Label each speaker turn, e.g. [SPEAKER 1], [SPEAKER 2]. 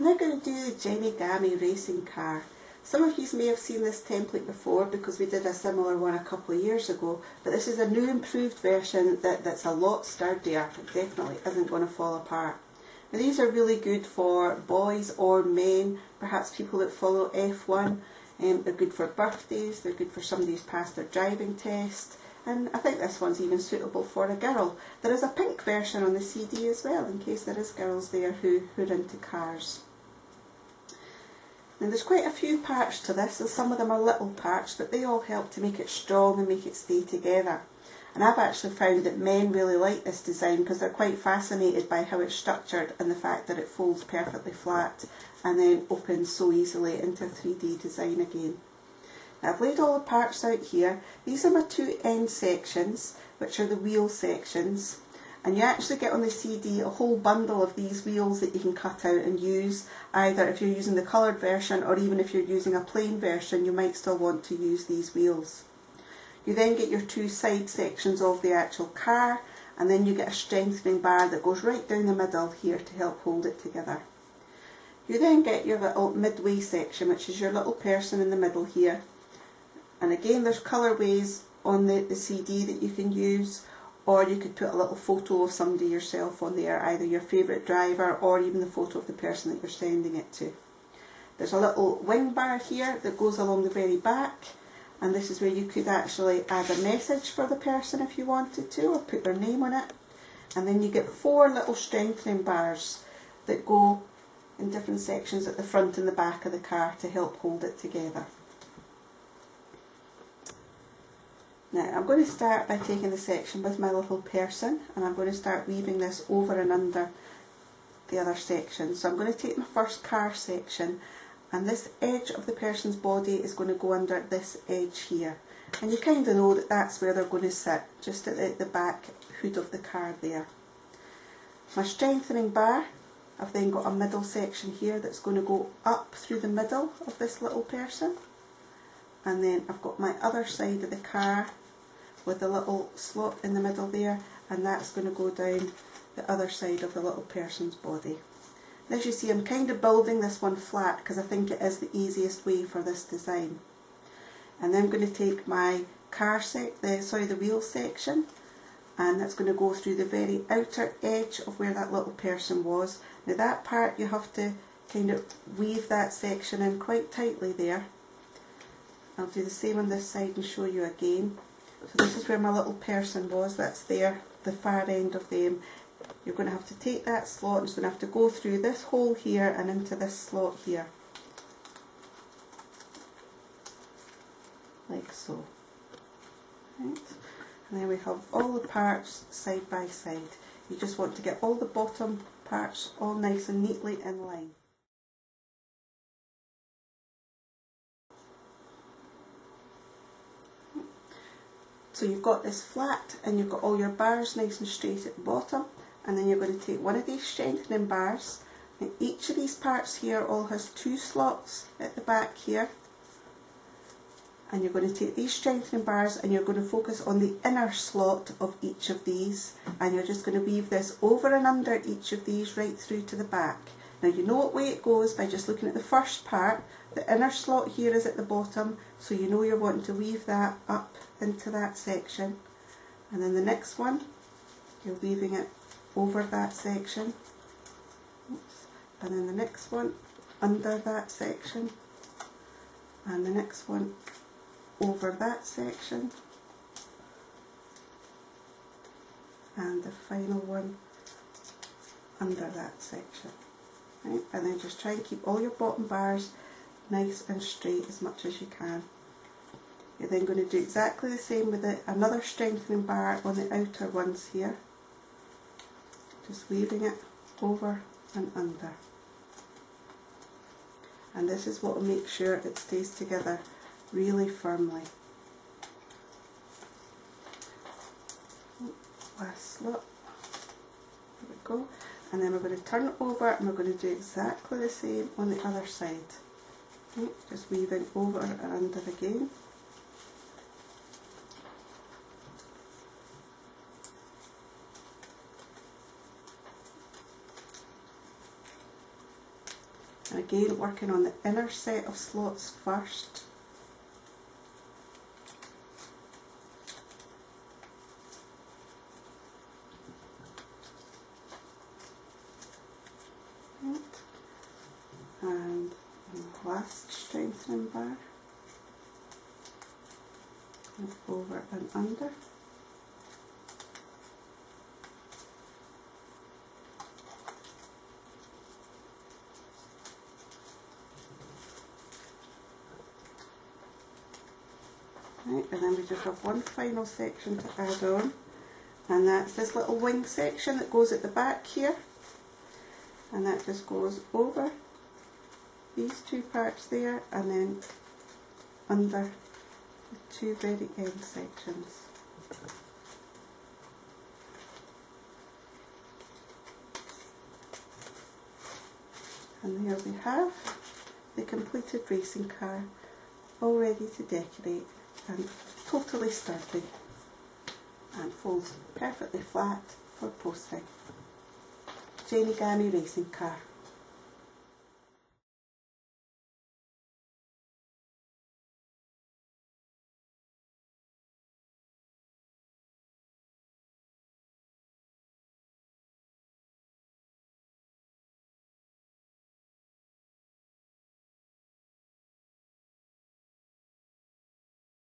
[SPEAKER 1] I'm now going to do the Jenigami racing car. Some of you may have seen this template before because we did a similar one a couple of years ago, but this is a new improved version that's a lot sturdier. It definitely isn't going to fall apart. Now these are really good for boys or men, perhaps people that follow F1. They're good for birthdays, they're good for somebody who's passed their driving test, and I think this one's even suitable for a girl. There is a pink version on the CD as well, in case there is girls there who are into cars. Now there's quite a few parts to this, and some of them are little parts, but they all help to make it strong and make it stay together. And I've actually found that men really like this design because they're quite fascinated by how it's structured and the fact that it folds perfectly flat and then opens so easily into a 3D design again. Now I've laid all the parts out here. These are my two end sections, which are the wheel sections. And you actually get on the CD a whole bundle of these wheels that you can cut out and use, either if you're using the coloured version or even if you're using a plain version, you might still want to use these wheels. You then get your two side sections of the actual car, and then you get a strengthening bar that goes right down the middle here to help hold it together. You then get your little midway section, which is your little person in the middle here. And again, there's colourways on the CD that you can use, or you could put a little photo of somebody yourself on there, either your favourite driver or even the photo of the person that you're sending it to. There's a little wing bar here that goes along the very back, and this is where you could actually add a message for the person if you wanted to, or put their name on it. And then you get four little strengthening bars that go in different sections at the front and the back of the car to help hold it together. Now I'm going to start by taking the section with my little person, and I'm going to start weaving this over and under the other section. So I'm going to take my first car section, and this edge of the person's body is going to go under this edge here. And you kind of know that that's where they're going to sit, just at the back hood of the car there. My strengthening bar, I've then got a middle section here that's going to go up through the middle of this little person. And then I've got my other side of the car with a little slot in the middle there, and that's going to go down the other side of the little person's body. And as you see, I'm kind of building this one flat because I think it is the easiest way for this design. And then I'm going to take my the wheel section, and that's going to go through the very outer edge of where that little person was. Now that part you have to kind of weave that section in quite tightly there. I'll do the same on this side and show you again. So this is where my little person was, that's there, the far end of them. You're going to have to take that slot and it's going to have to go through this hole here and into this slot here. Like so. Right. And then we have all the parts side by side. You just want to get all the bottom parts all nice and neatly in line. So you've got this flat and you've got all your bars nice and straight at the bottom, and then you're going to take one of these strengthening bars, and each of these parts here all has two slots at the back here, and you're going to take these strengthening bars and you're going to focus on the inner slot of each of these, and you're just going to weave this over and under each of these right through to the back. Now you know what way it goes by just looking at the first part. The inner slot here is at the bottom, so you know you're wanting to weave that up into that section, and then the next one you're weaving it over that section. Oops. And then the next one under that section, and the next one over that section, and the final one under that section. Right? And then just try and keep all your bottom bars nice and straight as much as you can. You're then going to do exactly the same with another strengthening bar on the outer ones here, just weaving it over and under. And this is what will make sure it stays together really firmly. Last slot, there we go. And then we're going to turn it over and we're going to do exactly the same on the other side. Okay, just weaving over and under again. And again, working on the inner set of slots first. Right. And the last strengthening bar, over and under. Right, and then we just have one final section to add on, and that's this little wing section that goes at the back here, and that just goes over these two parts there and then under the two very end sections. And there we have the completed racing car, all ready to decorate and totally sturdy and folds perfectly flat for posting. Jenigami racing car.